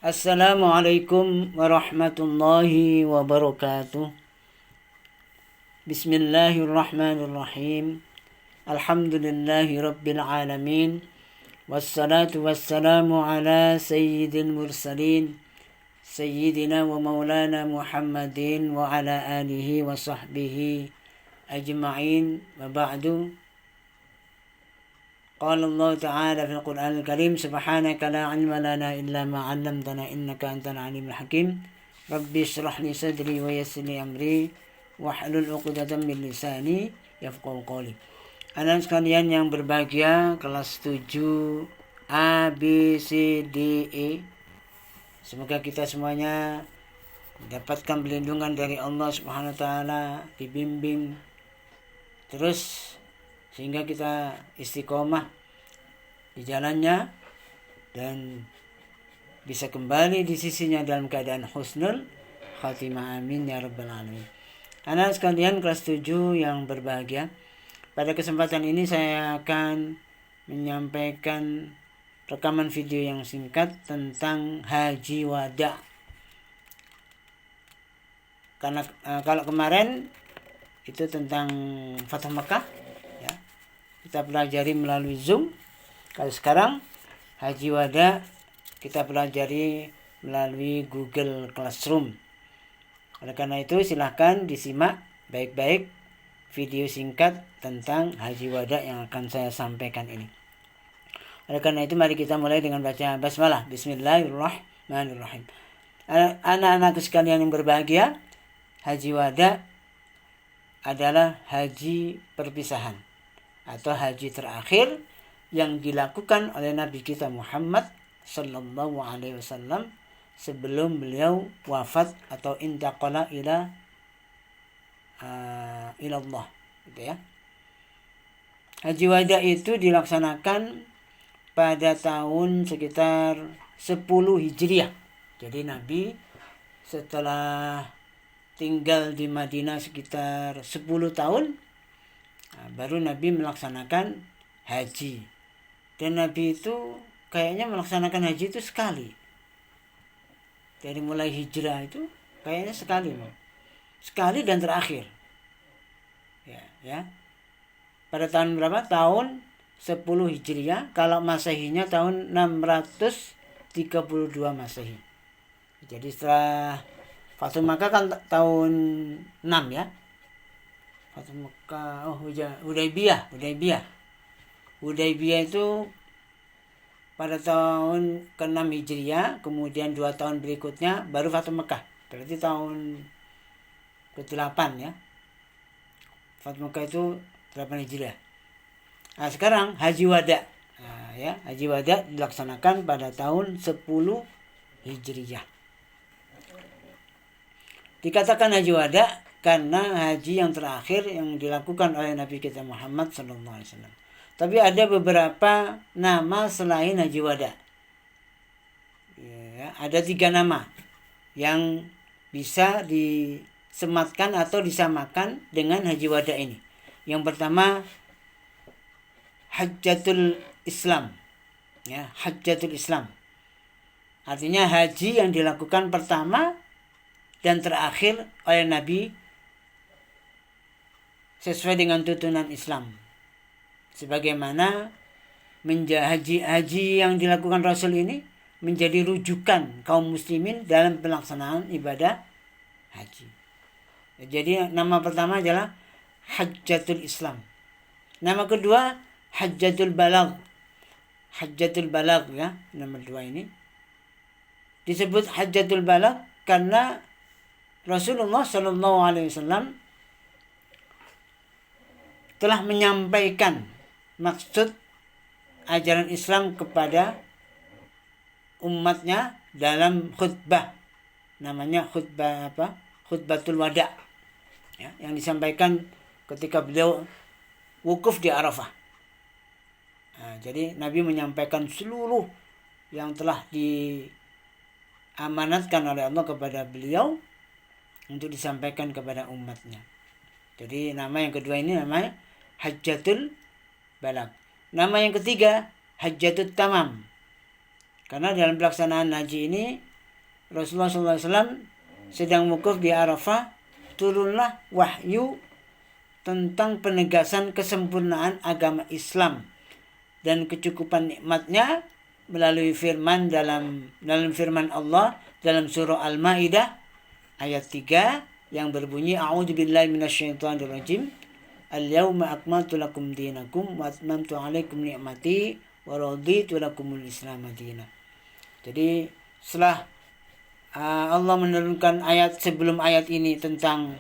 Assalamualaikum warahmatullahi wabarakatuh. Bismillahirrahmanirrahim. Alhamdulillahi rabbil alamin. Wassalatu wassalamu ala sayyidil mursalin sayyidina wa maulana Muhammadin wa ala alihi wa sahbihi ajma'in. Wa ba'du. قال الله تعالى في القرآن الكريم سبحانك لا علم لنا إلا ما علمتنا إنك أنت العليم الحكيم ربي اشرح لي صدري ويسر لي أمري واحلل عقدة من lisani yafqahu qawli. Anak sekalian yang berbahagia, kelas 7 A, B, C, D, E. Semoga kita semuanya mendapatkan perlindungan dari Allah Subhanahu wa taala, dibimbing terus sehingga kita istiqomah di jalannya dan bisa kembali di sisinya dalam keadaan husnul khatimah. Amin ya rabbal alamin. Anak sekalian kelas 7 yang berbahagia, pada kesempatan ini saya akan menyampaikan rekaman video yang singkat tentang haji wada. Karena kalau kemarin itu tentang Fathu Makkah, kita pelajari melalui Zoom. Kalau sekarang haji wada kita pelajari melalui Google Classroom. Oleh karena itu silahkan disimak baik-baik video singkat tentang haji wada yang akan saya sampaikan ini. Oleh karena itu mari kita mulai dengan baca basmalah. Bismillahirrahmanirrahim. Anak-anakku sekalian yang berbahagia, haji wada adalah haji perpisahan atau haji terakhir yang dilakukan oleh Nabi kita Muhammad sallallahu alaihi wasallam sebelum beliau wafat atau intaqala ila Allah, gitu ya. Haji wada itu dilaksanakan pada tahun sekitar 10 Hijriah. Jadi Nabi setelah tinggal di Madinah sekitar 10 tahun baru Nabi melaksanakan haji. Dan Nabi itu kayaknya melaksanakan haji itu sekali. Dari mulai hijrah itu kayaknya sekali. Sekali dan terakhir. Ya. Pada tahun berapa? Tahun 10 Hijriah. Kalau Masehinya tahun 632 Masehi. Jadi setelah Fathu Makkah kan tahun 6 ya. Fathu Makkah, Hudaybiyah itu pada tahun ke-6 Hijriah, kemudian 2 tahun berikutnya baru Fathu Makkah. Berarti tahun ke-8 ya. Fathu Makkah itu 8 Hijriah. Nah, sekarang haji wada. Haji wada dilaksanakan pada tahun 10 Hijriah. Dikatakan haji wada karena haji yang terakhir yang dilakukan oleh Nabi kita Muhammad SAW. Tapi ada beberapa nama selain haji wada. Ada 3 nama yang bisa disematkan atau disamakan dengan haji wada ini. Yang pertama Hajjatul Islam. Hajjatul Islam. Artinya haji yang dilakukan pertama dan terakhir oleh Nabi sesuai dengan tuntunan Islam. Sebagaimana haji yang dilakukan Rasul ini menjadi rujukan kaum muslimin dalam pelaksanaan ibadah haji. Jadi nama pertama adalah Hajjatul Islam. Nama kedua Hajjatul Balagh. Hajjatul Balagh ya, nama kedua ini. Disebut Hajjatul Balagh karena Rasulullah SAW telah menyampaikan maksud ajaran Islam kepada umatnya dalam khutbah. Namanya khutbah Khutbatul Wada. Yang disampaikan ketika beliau wukuf di Arafah. Jadi Nabi menyampaikan seluruh yang telah diamanatkan oleh Allah kepada beliau untuk disampaikan kepada umatnya. Jadi nama yang kedua ini namanya Hajjatul Balagh. Nama yang ketiga Hajjatul Tamam. Karena dalam pelaksanaan haji ini Rasulullah SAW sedang wukuf di Arafah, turunlah wahyu tentang penegasan kesempurnaan agama Islam dan kecukupan nikmatnya melalui firman dalam firman Allah dalam surah Al-Maidah ayat 3 yang berbunyi a'udzubillahi minasyaitonirrajim al-yauma akmaltu lakum dinakum wa atmamtu 'alaikum ni'mati wa raditu lakumul Islam madina. Jadi setelah Allah menurunkan ayat sebelum ayat ini tentang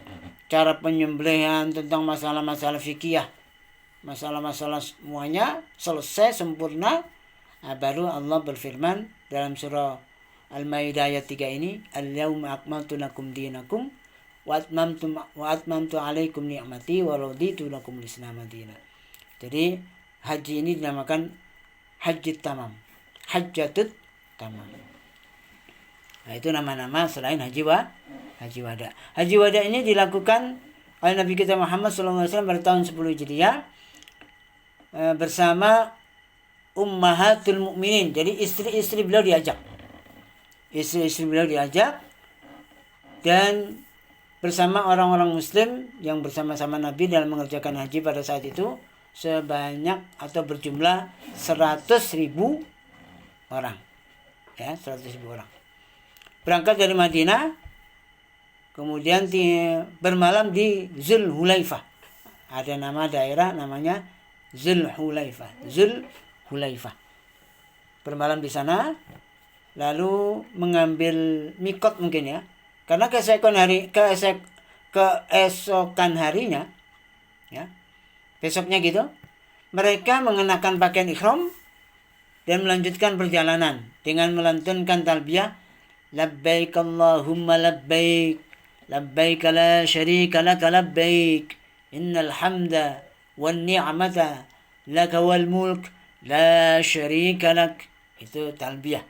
cara penyembelihan, tentang masalah-masalah fikih, masalah-masalah semuanya selesai sempurna, baru Allah berfirman dalam surah Al-Maidah ayat 3 ini, al-yauma akmaltu lakum dinakum wa atmamtu 'alaikum ni'mati wa raditu lakumul Islam madina. Jadi haji ini dinamakan haji tamam, hajjatut tamam. Nah, itu nama-nama selain haji wada. Haji wada ini dilakukan oleh Nabi kita Muhammad SAW pada tahun 10 Hijriah bersama ummahatul mukminin. Jadi istri-istri beliau diajak. Istri-istri beliau diajak dan bersama orang-orang muslim yang bersama-sama Nabi dalam mengerjakan haji pada saat itu sebanyak atau berjumlah 100.000 orang. Ya, 100.000 orang. Berangkat dari Madinah, kemudian bermalam di Zulhulaifah. Ada nama daerah namanya Zulhulaifah. Bermalam di sana, lalu mengambil mikot mungkin ya. Karena keesokan harinya, ya, besoknya gitu, mereka mengenakan pakaian ihram dan melanjutkan perjalanan dengan melantunkan talbiyah labbaik Allahumma labbaik labbaik la syarika laka labbaik innal hamda wan ni'mata laka wal mulk la syarika lak. Itu talbiyah.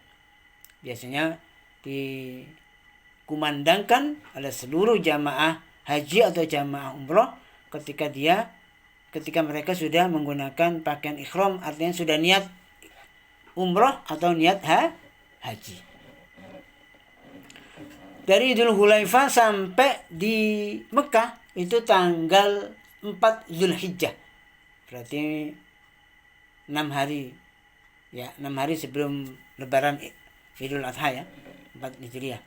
Biasanya dikumandangkan oleh seluruh jamaah haji atau jamaah umroh ketika mereka sudah menggunakan pakaian ihram, artinya sudah niat umroh atau niat haji. Dari Dzulhulaifah sampai di Mekah itu tanggal 4 Zulhijjah. Berarti 6 hari. Ya, 6 hari sebelum lebaran Idul Adha ya. 4 Hijriah.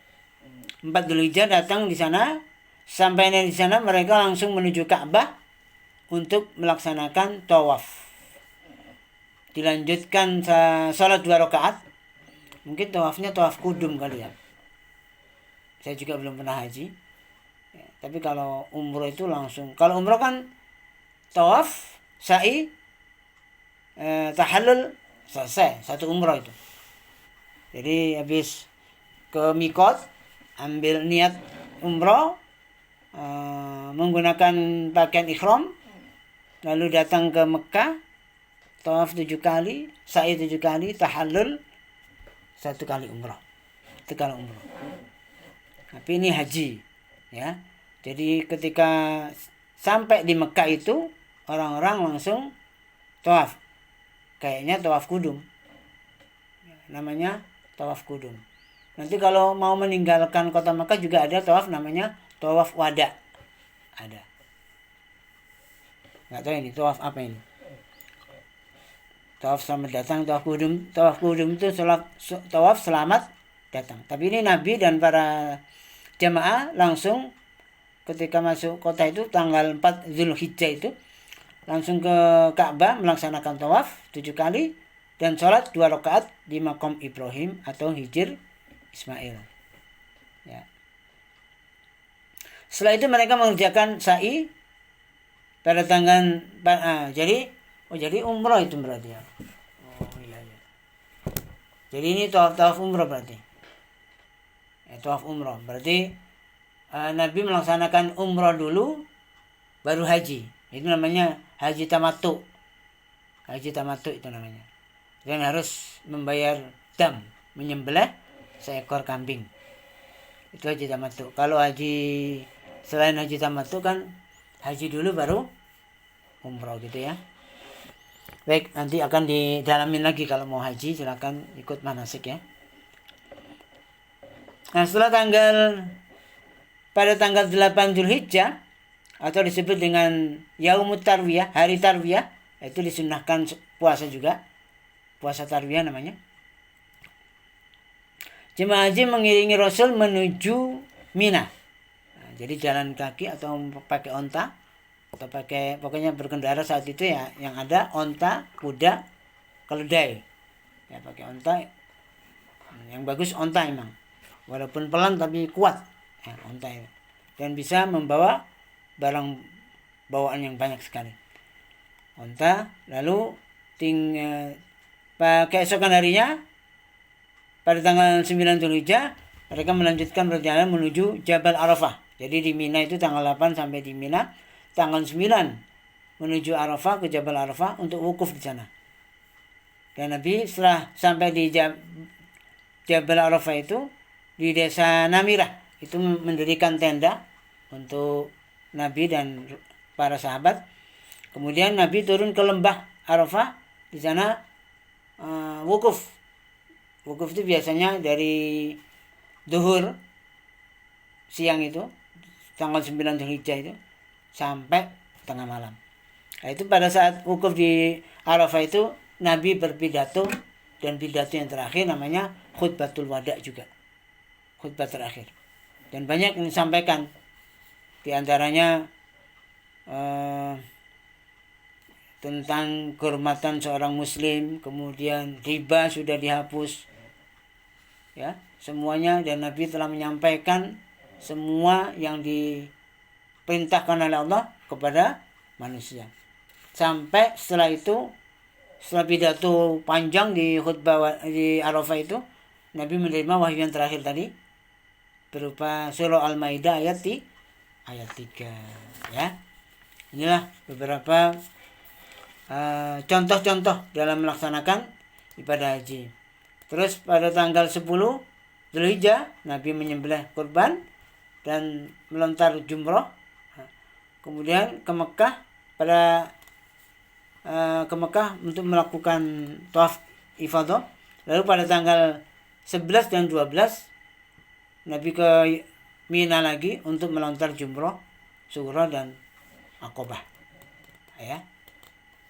4 Zulhijjah datang di sana. Sampai di sana mereka langsung menuju Ka'bah untuk melaksanakan tawaf. Dilanjutkan salat 2 rakaat. Mungkin tawafnya tawaf kudum kali ya. Saya juga belum pernah haji. Ya, tapi kalau umroh itu langsung. Kalau umroh kan tawaf, sa'i, tahallul, selesai. Satu umroh itu. Jadi habis ke mikot, ambil niat umroh, menggunakan pakaian ihram, lalu datang ke Mekah, tawaf 7 kali, sa'i 7 kali, tahallul 1 kali umroh. Itu kalau umroh. Tapi ini haji, ya. Jadi ketika sampai di Mekah itu orang-orang langsung tawaf. Kayaknya tawaf kudum. Namanya tawaf kudum. Nanti kalau mau meninggalkan kota Mekah juga ada tawaf namanya tawaf wada. Ada. Nggak tahu ini tawaf apa ini. Tawaf selamat datang, tawaf kudum. Tawaf kudum itu tawaf selamat datang. Tapi ini Nabi dan para jamaah langsung ketika masuk kota itu tanggal 4 Zulhijjah itu langsung ke Ka'bah melaksanakan tawaf 7 kali dan sholat 2 rakaat di Maqam Ibrahim atau Hijr Ismail. Ya. Setelah itu mereka mengerjakan sa'i pada tanggal jadi umroh itu berarti ya. Oh iya. Jadi ini tawaf umroh berarti. Tawaf umroh. Berarti Nabi melaksanakan umroh dulu baru haji. Itu namanya haji tamattu. Haji tamattu itu namanya. Dan harus membayar dam, menyembelih seekor kambing. Itu haji tamattu. Kalau haji selain haji tamattu kan haji dulu baru umroh gitu ya. Baik, nanti akan didalamin lagi kalau mau haji silakan ikut manasik ya. Nah, pada tanggal 8 Zulhijjah atau disebut dengan Yaumut Tarwiyah, hari Tarwiyah, itu disunnahkan puasa juga. Puasa Tarwiyah namanya. Jemaah haji mengiringi Rasul menuju Mina. Nah, jadi jalan kaki atau pakai onta atau pokoknya berkendara saat itu ya, yang ada onta, kuda, keledai. Ya pakai onta. Yang bagus onta emang. Walaupun pelan tapi kuat. Ya, onta itu. Dan bisa membawa barang bawaan yang banyak sekali. Onta, lalu keesokan harinya pada tanggal 9 Dzulhijjah mereka melanjutkan perjalanan menuju Jabal Arafah. Jadi di Mina itu tanggal 8 sampai di Mina, tanggal 9 menuju Arafah, ke Jabal Arafah untuk wukuf di sana. Dan Nabi setelah sampai di Jabal Arafah itu di desa Namirah itu mendirikan tenda untuk Nabi dan para sahabat. Kemudian Nabi turun ke lembah Arafah, di sana wukuf. Wukuf itu biasanya dari duhur siang itu tanggal 9 Dzulhijjah itu sampai tengah malam. Nah, itu pada saat wukuf di Arafah itu Nabi berpidato, dan pidato yang terakhir namanya khutbatul wada juga. Khutbah terakhir. Dan banyak yang disampaikan. Di antaranya tentang kehormatan seorang muslim, kemudian riba sudah dihapus. Ya, semuanya, dan Nabi telah menyampaikan semua yang diperintahkan oleh Allah kepada manusia. Sampai setelah itu, setelah pidato panjang di khutbah di Arafah itu, Nabi menerima wahyu yang terakhir tadi berupa surah Al-Maidah ayat 3. Ya. Inilah beberapa contoh-contoh dalam melaksanakan ibadah haji. Terus pada tanggal 10 Dzulhijjah Nabi menyembelih kurban dan melontar jumroh. Kemudian ke Mekah untuk melakukan tawaf ifadah. Lalu pada tanggal 11 dan 12 Nabi ke Mina lagi untuk melontar jumroh, sughra dan Aqabah. Ya.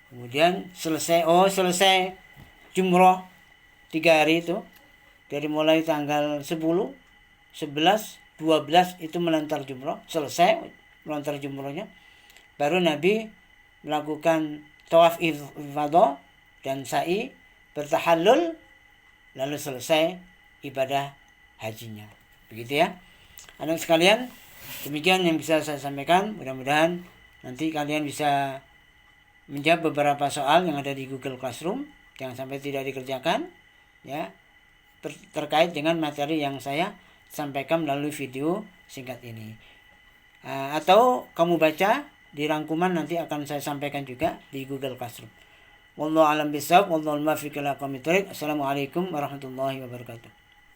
Kemudian selesai jumroh 3 hari itu, dari mulai tanggal 10, 11, 12 itu melontar jumroh, selesai melontar jumrohnya, baru Nabi melakukan tawaf ifadah dan sa'i, bertahallul, lalu selesai ibadah hajinya. Begitu ya. Anak sekalian, demikian yang bisa saya sampaikan. Mudah-mudahan nanti kalian bisa menjawab beberapa soal yang ada di Google Classroom yang sampai tidak dikerjakan, ya, terkait dengan materi yang saya sampaikan melalui video singkat ini. Atau kamu baca di rangkuman, nanti akan saya sampaikan juga di Google Classroom. Wallahu a'lam bishawab, wallahu al-muwaffiq ila aqwamit thoriq. Assalamualaikum warahmatullahi wabarakatuh.